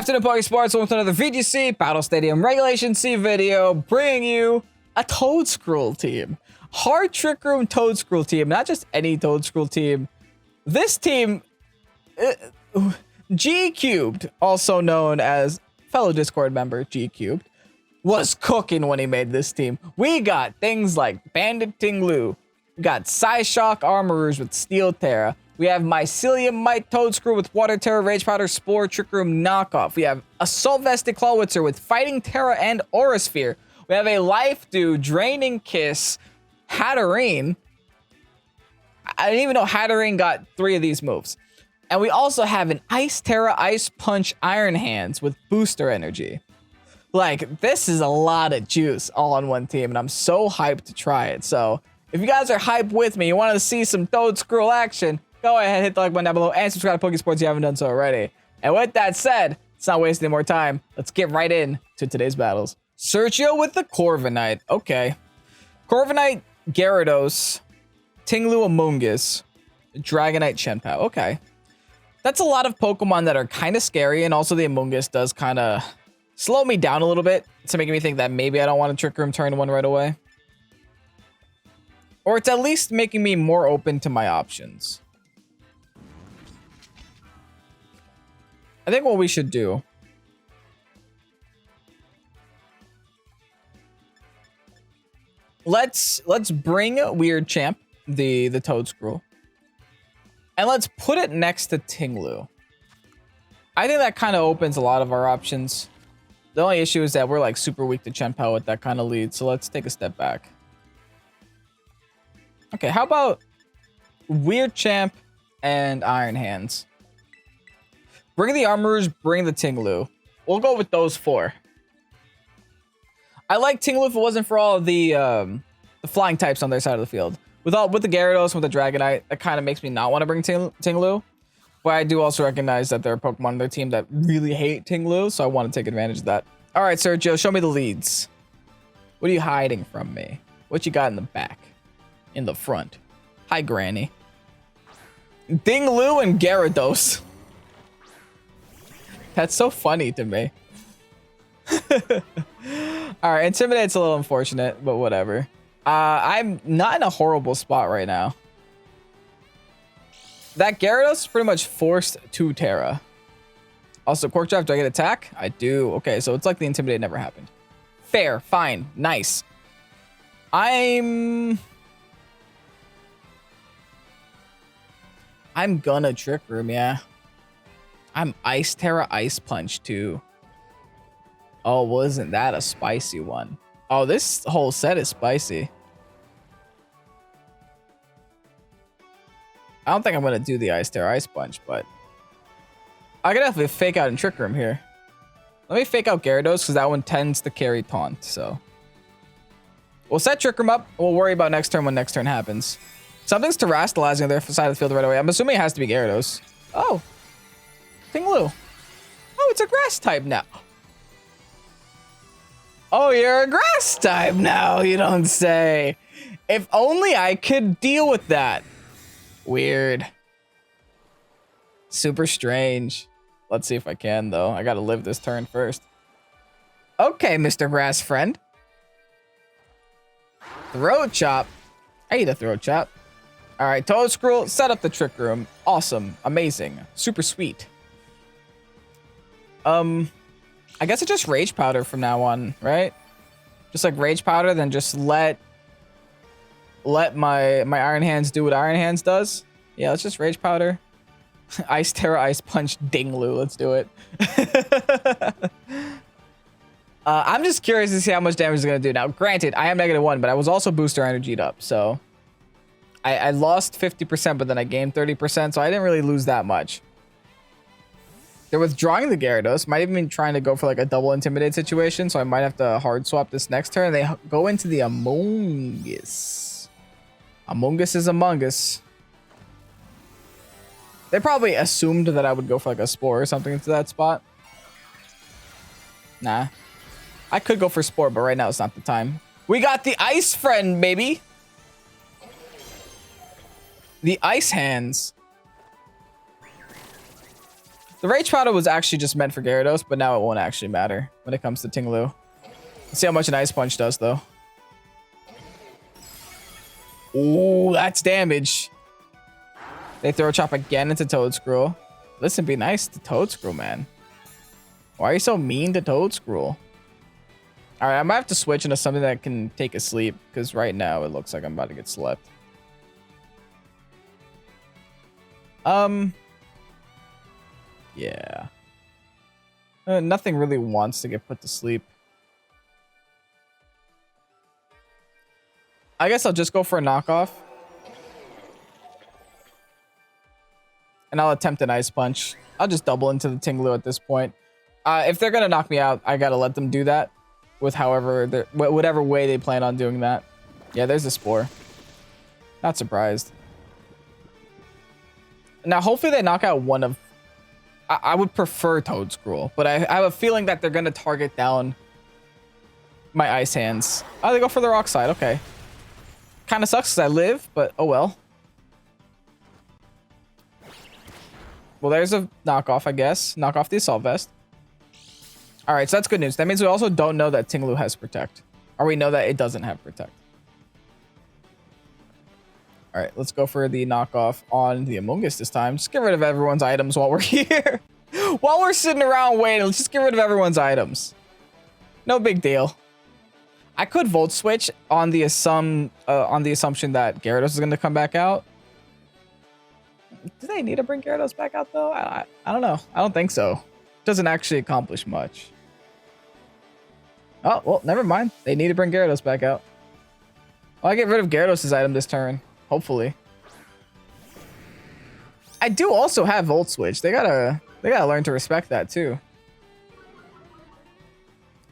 afternoon, Pokésports. Welcome to another VGC Battle Stadium Regulation C video, bringing you a Toedscruel team. Hard Trick Room Toedscruel team, not just any Toedscruel team. This team, G Cubed, also known as fellow Discord member G Cubed, was cooking when he made this team. We got things like Bandit Ting-Lu, we got Psyshock Armorers with Steel Tera. We have Mycelium Might Toedscruel with Water Tera, Rage Powder, Spore, Trick Room Knockoff. We have Assault Vested Clawitzer with Fighting Tera and Aura Sphere. We have a Life Dew, Draining Kiss, Hatterene. I didn't even know Hatterene got 3 of these moves. And we also have an Ice Tera, Ice Punch, Iron Hands with Booster Energy. Like, this is a lot of juice all on one team, and I'm so hyped to try it. So, if you guys are hyped with me, you want to see some Toedscruel action, go ahead, hit the like button down below, and subscribe to Pokésports if you haven't done so already. And with that said, let's not waste any more time. Let's get right in to today's battles. Sergio with the Corviknight. Okay. Corviknight, Gyarados, Ting-Lu, Amoonguss, Dragonite, Shenpao. Okay. That's a lot of Pokemon that are kind of scary, and also the Amoonguss does kind of slow me down a little bit to making me think that maybe I don't want to Trick Room turn 1 right away. Or it's at least making me more open to my options. I think what we should do, let's bring Weird Champ, the Toedscruel, and let's put it next to Ting-Lu. I think that kind of opens a lot of our options. The only issue is that we're like super weak to Shenpao with that kind of lead, so let's take a step back. Okay, how about Weird Champ and Iron Hands? Bring the Armorers, bring the Ting-Lu. We'll go with those 4. I like Ting-Lu if it wasn't for all of the flying types on their side of the field. With the Gyarados, with the Dragonite, that kind of makes me not want to bring Ting-Lu. But I do also recognize that there are Pokemon on their team that really hate Ting-Lu, so I want to take advantage of that. All right, Sergio, show me the leads. What are you hiding from me? What you got in the back? In the front? Hi, Granny. Ting-Lu and Gyarados. That's so funny to me. All right, Intimidate's a little unfortunate, but whatever. I'm not in a horrible spot right now. That Gyarados is pretty much forced to Tera. Also, Quark Drive, do I get attack? I do. Okay, so it's like the Intimidate never happened. Fair, fine, nice. I'm gonna Trick Room, yeah. I'm Ice Tera, Ice Punch too. Oh, wasn't that a spicy one? Oh, this whole set is spicy. I don't think I'm gonna do the Ice Tera, Ice Punch, but I could definitely fake out and Trick Room here. Let me fake out Gyarados because that one tends to carry Taunt, so we'll set Trick Room up. We'll worry about next turn when next turn happens. Something's terastallizing on their side of the field right away. I'm assuming it has to be Gyarados. Oh. Ting-Lu. Oh, it's a grass type now. Oh, you're a grass type now, you don't say. If only I could deal with that. Weird. Super strange. Let's see if I can, though. I gotta live this turn first. Okay, Mr. Grass Friend. Throat Chop. I eat a Throat Chop. All right, Toedscruel, set up the Trick Room. Awesome. Amazing. Super sweet. I guess it's just Rage Powder from now on, right? Just like Rage Powder, then just let my Iron Hands do what Iron Hands does. Yeah, let's just Rage Powder. Ice Tera, Ice Punch, Ting-Lu. Let's do it. I'm just curious to see how much damage it's gonna do. Now, granted, I am -1, but I was also Booster Energied up, so I lost 50%, but then I gained 30%, so I didn't really lose that much. They're withdrawing the Gyarados. Might even be trying to go for like a double Intimidate situation, so I might have to hard swap this next turn. They go into the Amoonguss. Amoonguss is Among Us. They probably assumed that I would go for like a Spore or something into that spot. Nah. I could go for Spore, but right now it's not the time. We got the Ice Friend, baby. The Ice Hands. The Rage Powder was actually just meant for Gyarados, but now it won't actually matter when it comes to Ting-Lu. Let's see how much an Ice Punch does, though. Ooh, that's damage. They throw a chop again into Toedscruel. Listen, be nice to Toedscruel, man. Why are you so mean to Toedscruel? All right, I might have to switch into something that can take a sleep, because right now it looks like I'm about to get slept. Yeah. Nothing really wants to get put to sleep. I guess I'll just go for a knockoff. And I'll attempt an Ice Punch. I'll just double into the Ting-Lu at this point. If they're going to knock me out, I got to let them do that. With whatever way they plan on doing that. Yeah, there's a Spore. Not surprised. Now, hopefully they knock out one of... I would prefer Toedscruel, but I have a feeling that they're going to target down my Ice Hands. Oh, they go for the Rock Slide. Okay. Kind of sucks because I live, but oh well. Well, there's a knockoff, I guess. Knock off the Assault Vest. All right, so that's good news. That means we also don't know that Ting-Lu has Protect. Or we know that it doesn't have Protect. All right, let's go for the knockoff on the Among Us this time. Just get rid of everyone's items while we're here. While we're sitting around waiting, let's just get rid of everyone's items. No big deal. I could Volt Switch on the assumption that Gyarados is going to come back out. Do they need to bring Gyarados back out, though? I don't know. I don't think so. Doesn't actually accomplish much. Oh, well, never mind. They need to bring Gyarados back out. I'll get rid of Gyarados' item this turn. Hopefully. I do also have Volt Switch. They gotta learn to respect that too.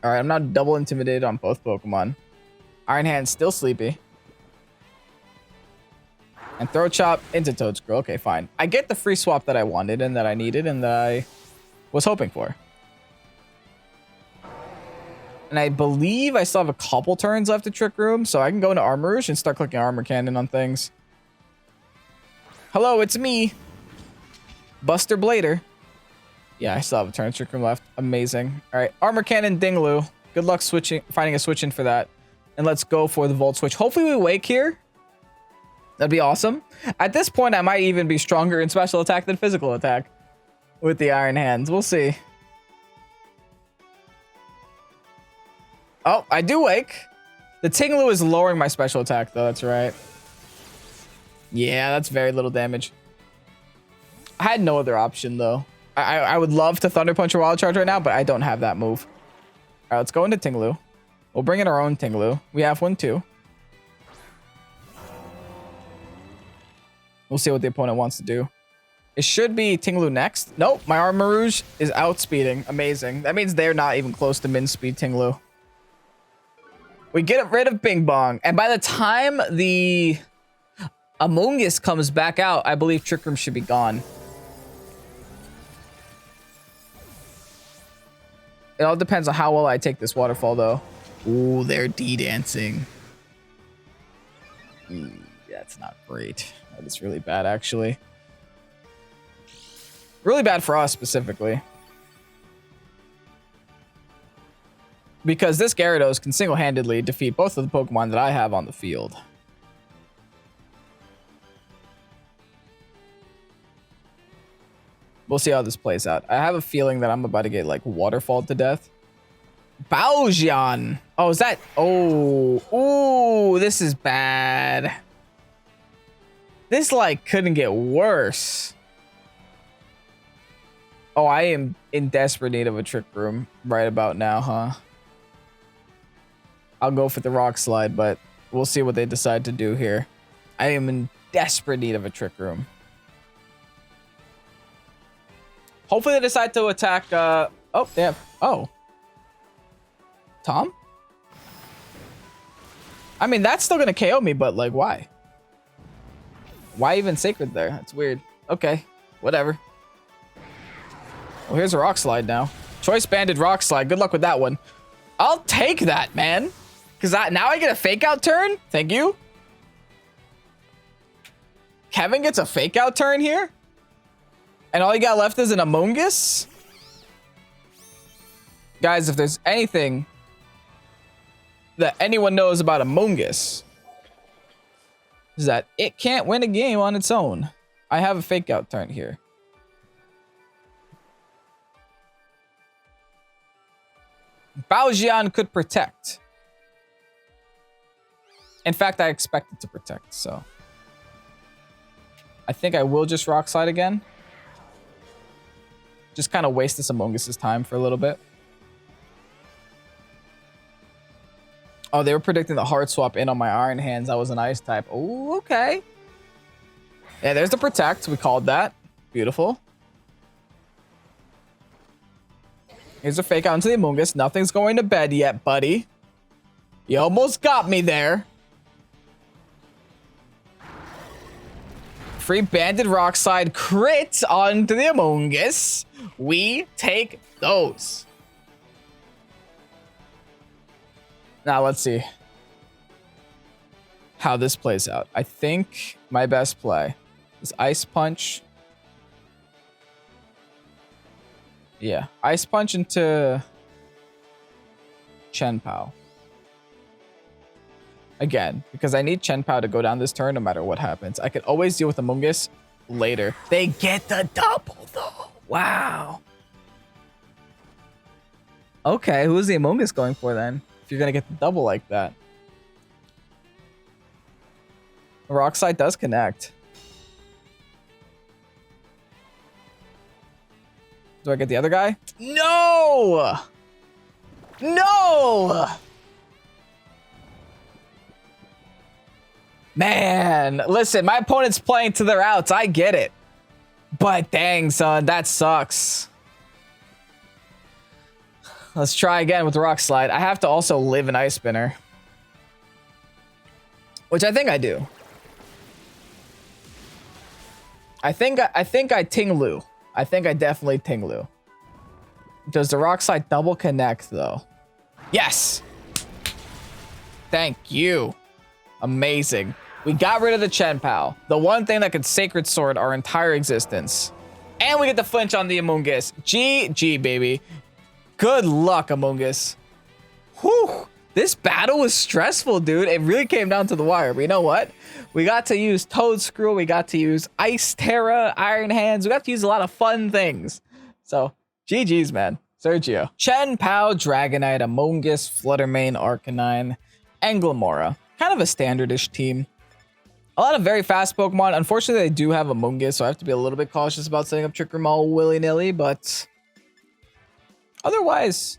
Alright, I'm not double intimidated on both Pokemon. Iron Hand's still sleepy. And Throw Chop into Toedscruel. Okay, fine. I get the free swap that I wanted and that I needed and that I was hoping for. And I believe I still have a couple turns left to Trick Room, so I can go into Armor Rouge and start clicking Armor Cannon on things. Hello, it's me. Buster Blader. Yeah, I still have a turn to Trick Room left. Amazing. All right, Armor Cannon, Ting-Lu. Good luck finding a switch in for that. And let's go for the Volt Switch. Hopefully we wake here. That'd be awesome. At this point, I might even be stronger in special attack than physical attack with the Iron Hands. We'll see. Oh, I do wake. The Ting-Lu is lowering my special attack, though. That's right. Yeah, that's very little damage. I had no other option, though. I would love to Thunder Punch or Wild Charge right now, but I don't have that move. All right, let's go into Ting-Lu. We'll bring in our own Ting-Lu. We have one, too. We'll see what the opponent wants to do. It should be Ting-Lu next. Nope, my Armor Rouge is outspeeding. Amazing. That means they're not even close to min speed Ting-Lu. We get rid of Bing Bong. And by the time the Among Us comes back out, I believe Trick Room should be gone. It all depends on how well I take this waterfall, though. Ooh, they're D-dancing. That's not great. That is really bad, actually. Really bad for us, specifically. Because this Gyarados can single-handedly defeat both of the Pokemon that I have on the field. We'll see how this plays out. I have a feeling that I'm about to get, like, waterfalled to death. Baojian! Oh, is that... Oh. Ooh, this is bad. This, like, couldn't get worse. Oh, I am in desperate need of a Trick Room right about now, huh? I'll go for the Rock Slide, but we'll see what they decide to do here. I am in desperate need of a Trick Room. Hopefully they decide to attack, oh, they have, oh. Tom? I mean, that's still gonna KO me, but, like, why? Why even Sacred there? That's weird. Okay, whatever. Well, here's a Rock Slide now. Choice Banded Rock Slide. Good luck with that one. I'll take that, man. Because now I get a Fake Out turn? Thank you. Kevin gets a Fake Out turn here? And all you got left is an Amoonguss? Guys, if there's anything that anyone knows about Amoonguss, is that it can't win a game on its own. I have a fake out turn here. Baojian could protect. In fact, I expect it to protect, so. I think I will just Rock Slide again. Just kind of waste this Amoonguss's time for a little bit. Oh, they were predicting the hard swap in on my Iron Hands. That was an Ice type. Oh, okay. Yeah, there's the Protect. We called that. Beautiful. Here's a fake out into the Amoonguss. Nothing's going to bed yet, buddy. You almost got me there. Free Banded Rock Slide crit onto the Amoonguss. We take those. Now let's see how this plays out. I think my best play is Ice Punch. Yeah, Ice Punch into Chien-Pao. Again, because I need Chien-Pao to go down this turn no matter what happens. I could always deal with Amoonguss later. They get the double though. Wow. Okay, who's the Amoonguss going for then? If you're going to get the double like that. The Rock Slide does connect. Do I get the other guy? No! No! Man, listen, my opponent's playing to their outs. I get it. But dang, son, that sucks. Let's try again with the Rock Slide. I have to also live an Ice Spinner. Which I think I do. I think I Ting-Lu. I think I definitely Ting-Lu. Does the Rock Slide double connect though? Yes! Thank you. Amazing. We got rid of the Chien-Pao. The one thing that could Sacred Sword our entire existence. And we get the flinch on the Amoonguss. GG, baby. Good luck, Amoonguss. Whew. This battle was stressful, dude. It really came down to the wire. But you know what? We got to use Toedscruel. We got to use Ice Tera, Iron Hands. We got to use a lot of fun things. So, GG's, man. Sergio. Chien-Pao, Dragonite, Amoonguss, Fluttermane, Arcanine, and Glamora. Kind of a standardish team. A lot of very fast Pokemon. Unfortunately, they do have Amoonguss, so I have to be a little bit cautious about setting up Trick Room all willy-nilly, but otherwise,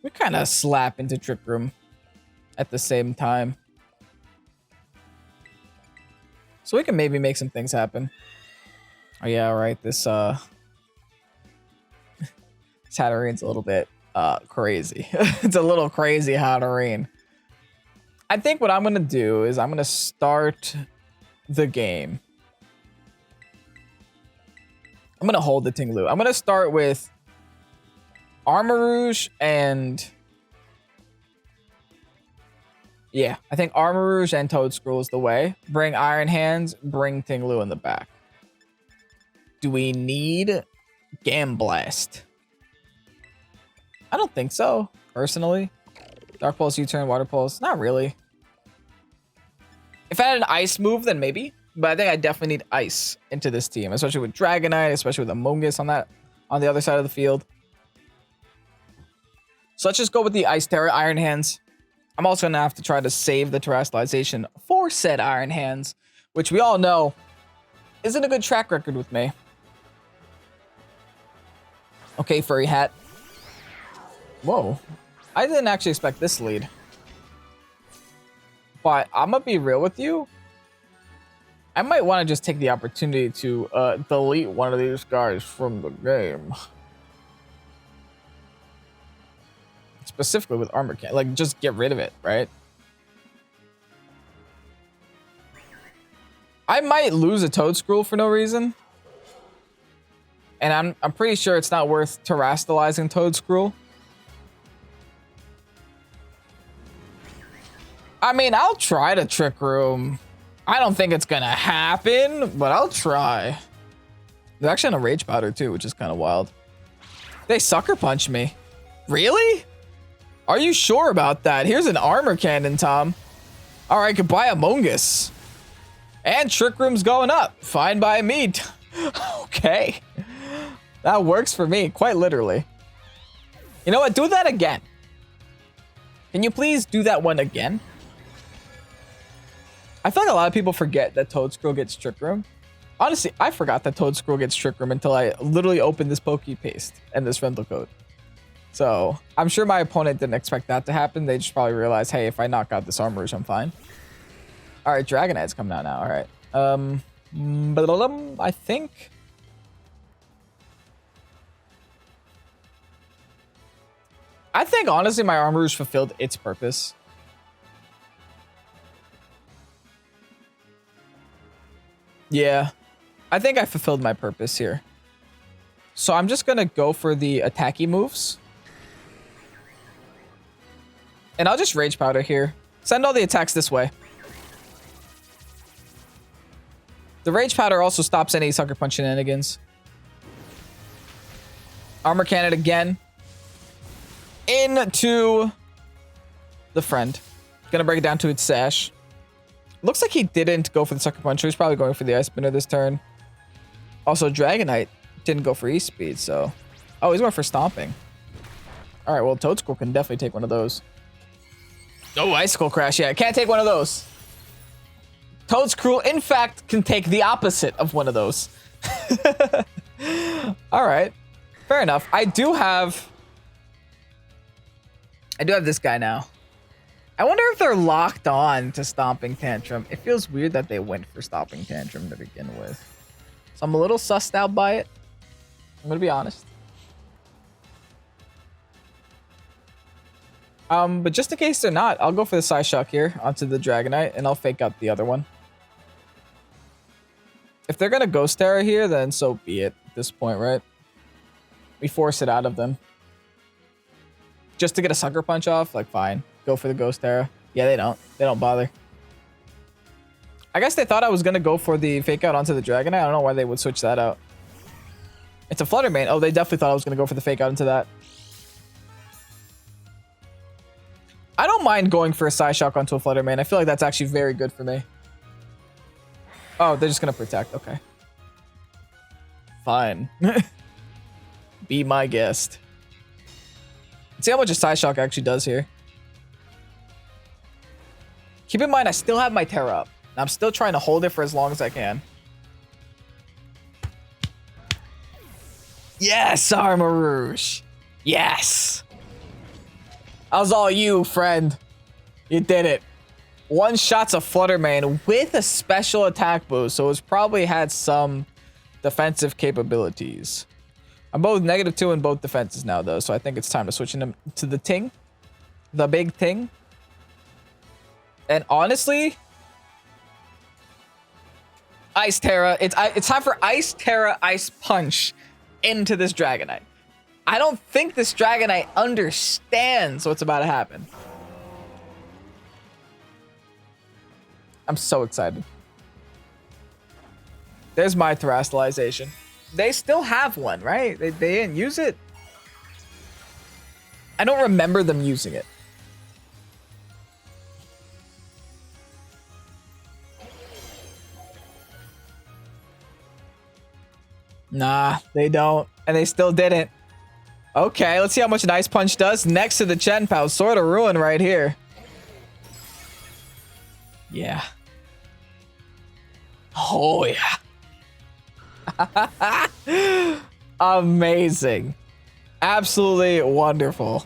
we kind of slap into Trick Room at the same time. So we can maybe make some things happen. Oh yeah, all right. This Hatterene's a little bit crazy. It's a little crazy Hatterene. I think what I'm going to do is I'm going to start the game. I'm going to hold the Ting-Lu. I'm going to start with Armarouge and... yeah, I think Armarouge and Toedscruel is the way. Bring Iron Hands, bring Ting-Lu in the back. Do we need Gamblast? I don't think so, personally. Dark Pulse, U-turn, Water Pulse, not really. If I had an Ice move, then maybe. But I think I definitely need Ice into this team, especially with Dragonite, especially with Amoonguss on the other side of the field. So let's just go with the Ice Tera Iron Hands. I'm also going to have to try to save the Terrestrialization for said Iron Hands, which we all know isn't a good track record with me. Okay, Furry Hat. Whoa. I didn't actually expect this lead. But I'm going to be real with you. I might want to just take the opportunity to delete one of these guys from the game. Specifically with Armor Can. Like, just get rid of it, right? I might lose a Toedscruel for no reason. And I'm pretty sure it's not worth terrestrializing Toedscruel. I mean, I'll try to Trick Room. I don't think it's gonna happen, but I'll try. They're actually on a rage powder too, which is kind of wild. They sucker punch me. Really? Are you sure about that? Here's an armor cannon, Tom. All right, goodbye, Among Us. And Trick Room's going up. Fine by me. Okay. That works for me, quite literally. You know what? Do that again. Can you please do that one again? I feel like a lot of people forget that Toedscruel gets Trick Room. Honestly, I forgot that Toedscruel gets Trick Room until I literally opened this Pokepaste and this rental code. So, I'm sure my opponent didn't expect that to happen. They just probably realized, hey, if I knock out this Armorage, I'm fine. Alright, Dragonite's coming out now. Alright. I think... honestly, my Armorage fulfilled its purpose. Yeah. I think I fulfilled my purpose here. So I'm just going to go for the attacky moves. And I'll just Rage Powder here. Send all the attacks this way. The Rage Powder also stops any Sucker Punch shenanigans. Armor Cannon again. Into the friend. Gonna break it down to its sash. Looks like he didn't go for the Sucker Punch. He's probably going for the Ice Spinner this turn. Also, Dragonite didn't go for E-Speed, so... Oh, he's going for Stomping. Alright, well, Toedscruel can definitely take one of those. Oh, Icicle Crash. Yeah, can't take one of those. Toedscruel, in fact, can take the opposite of one of those. Alright. Fair enough. I do have this guy now. I wonder if they're locked on to Stomping Tantrum. It feels weird that they went for Stomping Tantrum to begin with. So I'm a little sussed out by it. I'm gonna be honest. But just in case they're not, I'll go for the Psyshock here onto the Dragonite, and I'll fake out the other one. If they're gonna Ghost Tera here, then so be it at this point, right? We force it out of them. Just to get a Sucker Punch off, like, fine. Go for the Ghost Tera. Yeah, they don't. They don't bother. I guess they thought I was going to go for the Fake Out onto the Dragonite. I don't know why they would switch that out. It's a Flutter Mane. Oh, they definitely thought I was going to go for the Fake Out into that. I don't mind going for a Psyshock onto a Flutter Mane. I feel like that's actually very good for me. Oh, they're just going to Protect. Okay. Fine. Be my guest. Let's see how much a Psyshock actually does here. Keep in mind, I still have my Tera up. I'm still trying to hold it for as long as I can. Yes, Armorage. Yes. That was all you, friend. You did it. One shot's a Flutter Mane with a special attack boost, so it's probably had some defensive capabilities. I'm both -2 in both defenses now, though, so I think it's time to switch into the Ting. The big Ting. And honestly, Ice Tera. It's time for Ice Tera, Ice Punch into this Dragonite. I don't think this Dragonite understands what's about to happen. I'm so excited. There's my Terastallization. They still have one, right? They didn't use it. I don't remember them using it. Nah, they don't. And they still didn't. Okay, let's see how much an Ice Punch does next to the Chen-Pao. Sword of Ruin right here. Yeah. Oh, yeah. Amazing. Absolutely wonderful.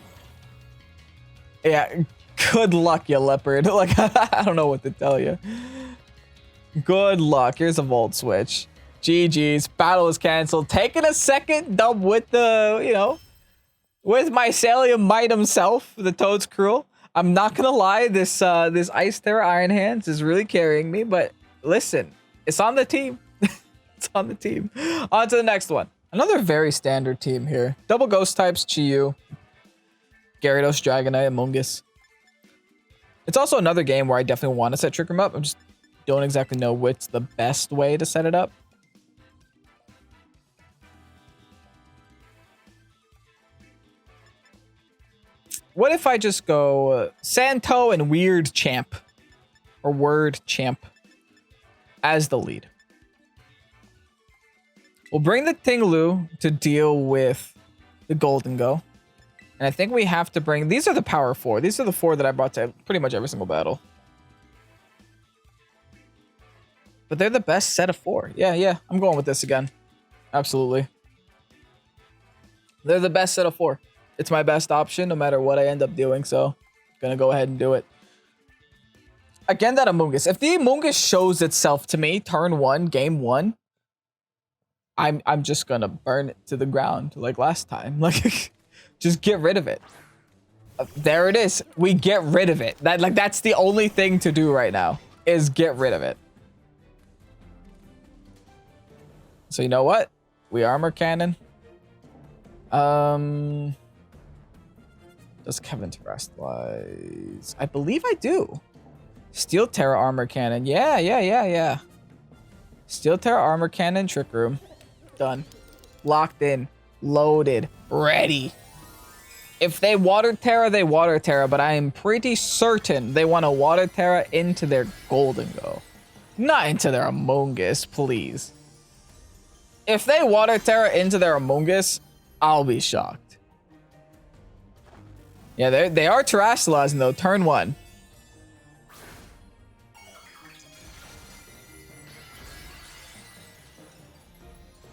Yeah, good luck, you leopard. Like, I don't know what to tell you. Good luck. Here's a Volt Switch. GG's. Battle is canceled. Taking a second dub with the, you know, with Mycelium Might himself, the Toedscruel. I'm not gonna lie, this Ice Tera Iron Hands is really carrying me, but listen, it's on the team. It's on the team. On to the next one. Another very standard team here. Double Ghost types, Chi-Yu, Gyarados, Dragonite, Among Us. It's also another game where I definitely want to set Trick Room up. I just don't exactly know what's the best way to set it up. what if I just go Santo and Weird Champ or Word Champ as the lead? We'll bring the Ting-Lu to deal with the Golden Go. And I think we have to bring... These are the power 4. These are the 4 that I brought to pretty much every single battle. But they're the best set of 4. Yeah. I'm going with this again. Absolutely. They're the best set of 4. It's my best option no matter what I end up doing. So, gonna go ahead and do it. Again, that Amoonguss. If the Amoonguss shows itself to me, turn 1, game 1, I'm just gonna burn it to the ground like last time. Like, just get rid of it. There it is. We get rid of it. That's the only thing to do right now is get rid of it. So you know what? We armor cannon. Does Kevin terrestrialize? I believe I do. Steel Tera armor cannon. Yeah. Steel Tera armor cannon, trick room. Done. Locked in. Loaded. Ready. If they water Tera, they water Tera, but I am pretty certain they want to water Tera into their Golden Go. Not into their Amoonguss, please. If they water Tera into their Amoonguss, I'll be shocked. Yeah, they are terrestrializing though. Turn 1.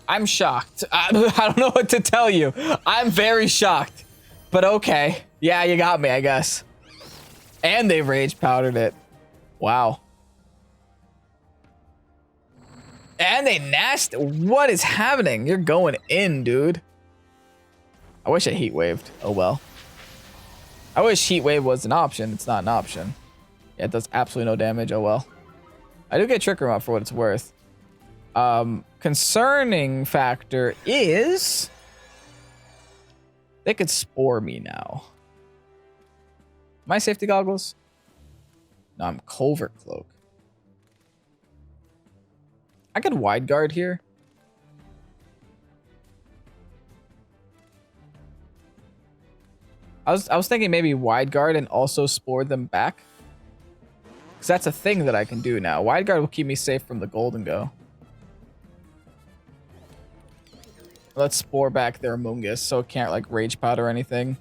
I'm shocked. I don't know what to tell you. I'm very shocked. But okay. Yeah, you got me, I guess. And they rage powdered it. Wow. And they nasty. What is happening? You're going in, dude. I wish I heat waved. Oh well. I wish heat wave was an option. It's not an option. Yeah, it does absolutely no damage. Oh well. I do get trick room up for what it's worth. Concerning factor is they could spore me now. My safety goggles? No, I'm covert cloak. I could wide guard here. I was thinking maybe wide guard and also spore them back. Because that's a thing that I can do now. Wide guard will keep me safe from the Golden Go. Let's spore back their Amoonguss so it can't like rage powder or anything.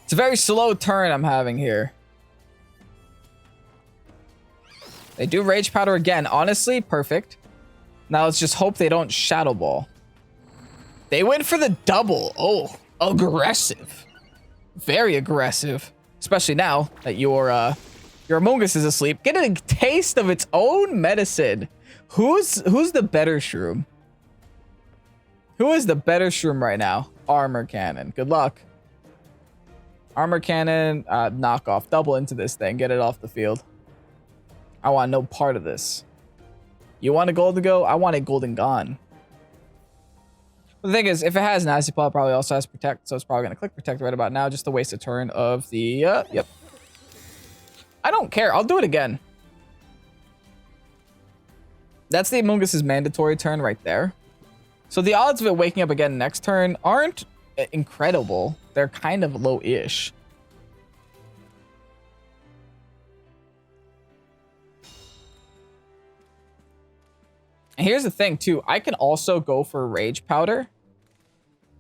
It's a very slow turn I'm having here. They do rage powder again. Honestly, perfect. Now let's just hope they don't shadow ball. They went for the double. Oh, aggressive. Very aggressive. Especially now that your Amoonguss is asleep. Get a taste of its own medicine. Who's the better shroom? Who is the better shroom right now? Armor cannon. Good luck. Armor cannon, knock off. Double into this thing. Get it off the field. I want no part of this. You want a Golden Go? I want a Golden Gone. The thing is, if it has Nasty Paw, it probably also has Protect, so it's probably going to click Protect right about now, just to waste a turn of the... yep. I don't care. I'll do it again. That's the Amoonguss's mandatory turn right there. So the odds of it waking up again next turn aren't incredible. They're kind of low-ish. And here's the thing, too. I can also go for Rage Powder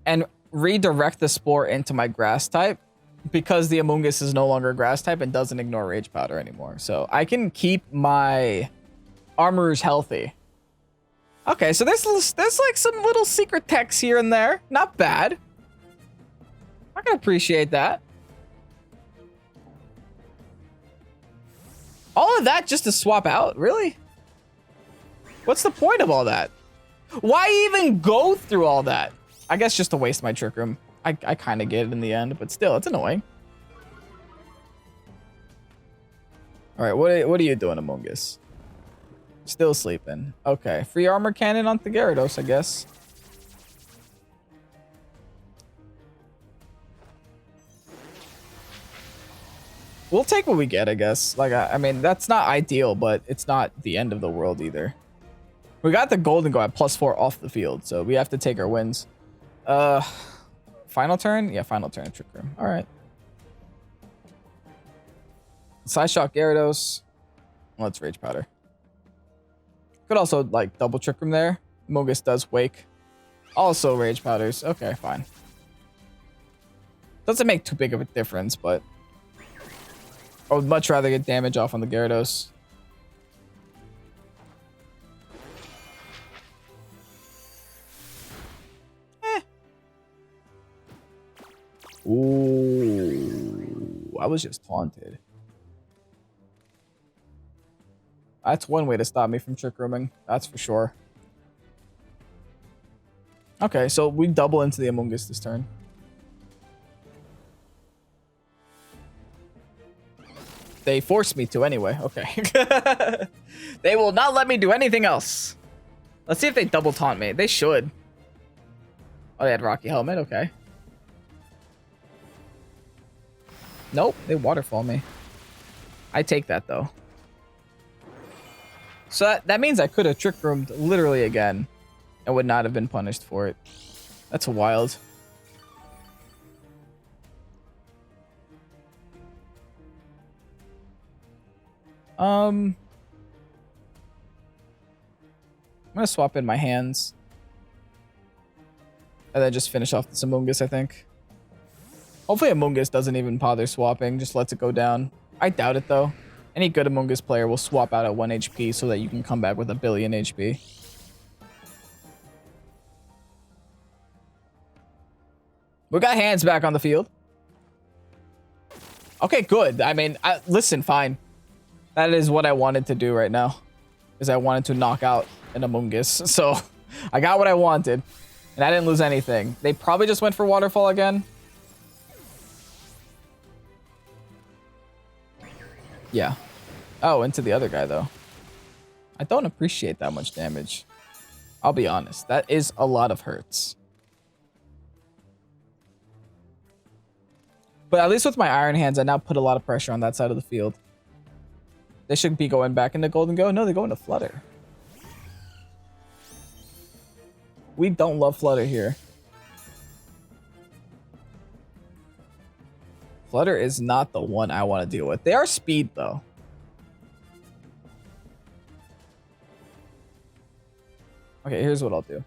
and redirect the Spore into my Grass type because the Amoonguss is no longer Grass type and doesn't ignore Rage Powder anymore. So I can keep my Armorers healthy. Okay, so there's like some little secret techs here and there. Not bad. I can appreciate that. All of that just to swap out? Really? What's the point of all that? Why even go through all that? I guess just to waste my Trick Room. I kind of get it in the end, but still, it's annoying. All right, what are you doing, Amoonguss? Still sleeping. Okay, free armor cannon on the Gyarados, I guess. We'll take what we get, I guess. Like, I mean, that's not ideal, but it's not the end of the world either. We got the Golden Go at +4 off the field, so we have to take our wins. Final turn? Yeah, final turn. Trick Room. All right. Side Shock Gyarados. Let's Rage Powder. Could also like double Trick Room there. Mogus does Wake. Also Rage Powders. Okay, fine. Doesn't make too big of a difference, but I would much rather get damage off on the Gyarados. Ooh, I was just taunted. That's one way to stop me from Trick Rooming. That's for sure. Okay, so we double into the Amoonguss this turn. They forced me to anyway. Okay. They will not let me do anything else. Let's see if they double taunt me. They should. Oh, they had Rocky Helmet. Okay. Nope, they waterfall me. I take that though. So that means I could have Trick Roomed literally again and would not have been punished for it. That's wild. I'm gonna swap in my hands. And then just finish off this Amoonguss, I think. Hopefully Amoonguss doesn't even bother swapping, just lets it go down. I doubt it though. Any good Amoonguss player will swap out at 1 HP so that you can come back with 1 billion HP. We got hands back on the field. Okay, good. I mean, listen, fine. That is what I wanted to do right now. Is I wanted to knock out an Amoonguss. So, I got what I wanted. And I didn't lose anything. They probably just went for Waterfall again. Yeah. Oh, into the other guy, though. I don't appreciate that much damage. I'll be honest. That is a lot of hurts. But at least with my Iron Hands, I now put a lot of pressure on that side of the field. They should be going back into Golden Go. No, they go into Flutter. We don't love Flutter here. Flutter is not the one I want to deal with. They are speed, though. Okay, here's what I'll do.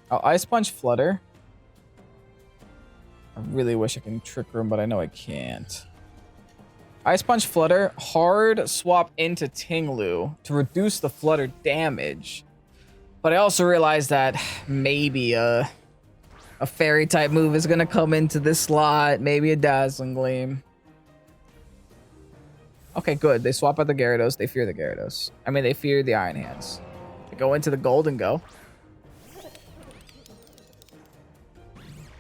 I'll Ice Punch Flutter. I really wish I can Trick Room, but I know I can't. Ice Punch Flutter, hard swap into Ting-Lu to reduce the Flutter damage. But I also realized that maybe a Fairy type move is going to come into this slot. Maybe a Dazzling Gleam. Okay, good. They swap out the Gyarados. They fear the Gyarados. I mean, they fear the Iron Hands. They go into the Golden Go.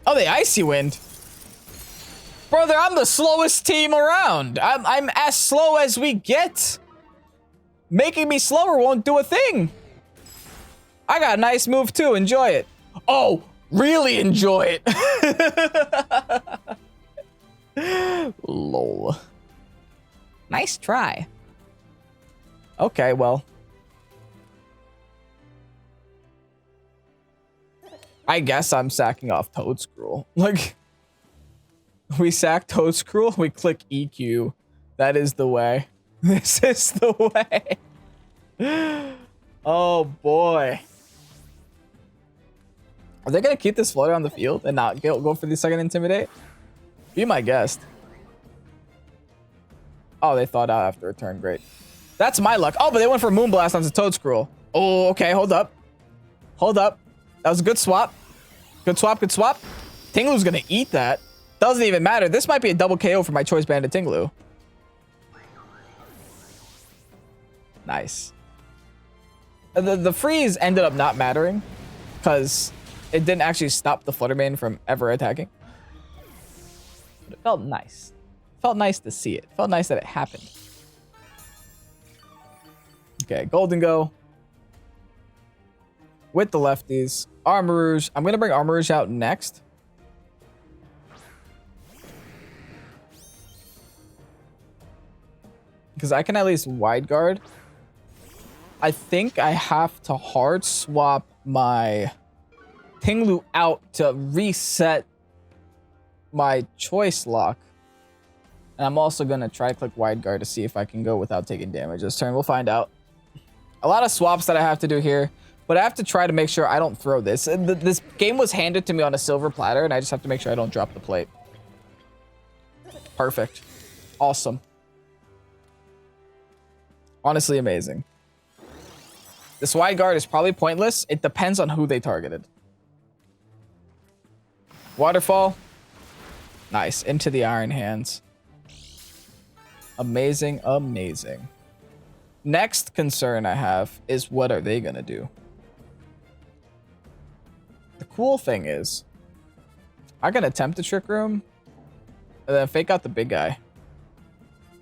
Oh, they Icy Wind. Brother, I'm the slowest team around. I'm as slow as we get. Making me slower won't do a thing. I got a nice move too. Enjoy it. Oh, really enjoy it. Lol. Nice try. Okay, well. I guess I'm sacking off Toedscruel. Like, we sack Toedscruel, we click EQ. That is the way. This is the way. Oh, boy. Are they going to keep this Flutter on the field and not go for the second Intimidate? Be my guest. Oh, they thought out after a turn. Great. That's my luck. Oh, but they went for Moonblast onto Toedscruel. Oh, okay. Hold up. Hold up. That was a good swap. Good swap. Good swap. Ting-Lu's going to eat that. Doesn't even matter. This might be a double KO for my Choice Banded Ting-Lu. Nice. The freeze ended up not mattering because it didn't actually stop the Fluttermane from ever attacking. But it felt nice. It felt nice to see it. It felt nice that it happened. Okay, Golden Go. With the lefties. Armarouge. I'm going to bring Armarouge out next. Because I can at least wide guard. I think I have to hard swap my Ting-Lu out to reset my choice lock. And I'm also going to try click wide guard to see if I can go without taking damage this turn. We'll find out. A lot of swaps that I have to do here, but I have to try to make sure I don't throw this. This game was handed to me on a silver platter, and I just have to make sure I don't drop the plate. Perfect. Awesome. Honestly amazing. This wide guard is probably pointless. It depends on who they targeted. Waterfall. Nice. Into the Iron Hands. Amazing, amazing. Next concern I have is what are they going to do? The cool thing is, I can attempt a Trick Room and then fake out the big guy.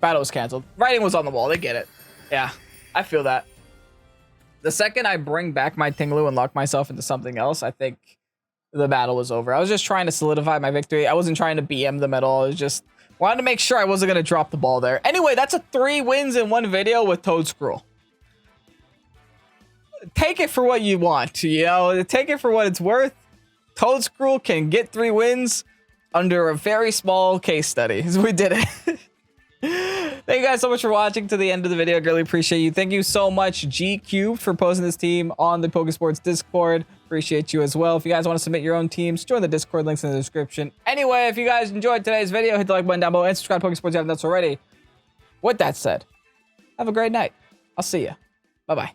Battle was canceled. Writing was on the wall. They get it. Yeah, I feel that. The second I bring back my Ting-Lu and lock myself into something else, I think the battle was over. I was just trying to solidify my victory. I wasn't trying to BM them at all. I was just wanted to make sure I wasn't going to drop the ball there. Anyway, that's a 3 wins in one video with Toedscruel. Take it for what you want, you know? Take it for what it's worth. Toedscruel can get 3 wins under a very small case study. We did it. Thank you guys so much for watching to the end of the video. I greatly appreciate you. Thank you so much, G Cubed, for posting this team on the Pokésports Discord. Appreciate you as well. If you guys want to submit your own teams, join the Discord. Links in the description. Anyway, if you guys enjoyed today's video, hit the like button down below and subscribe to Pokésports if you haven't done so already. With that said, have a great night. I'll see you. Bye-bye.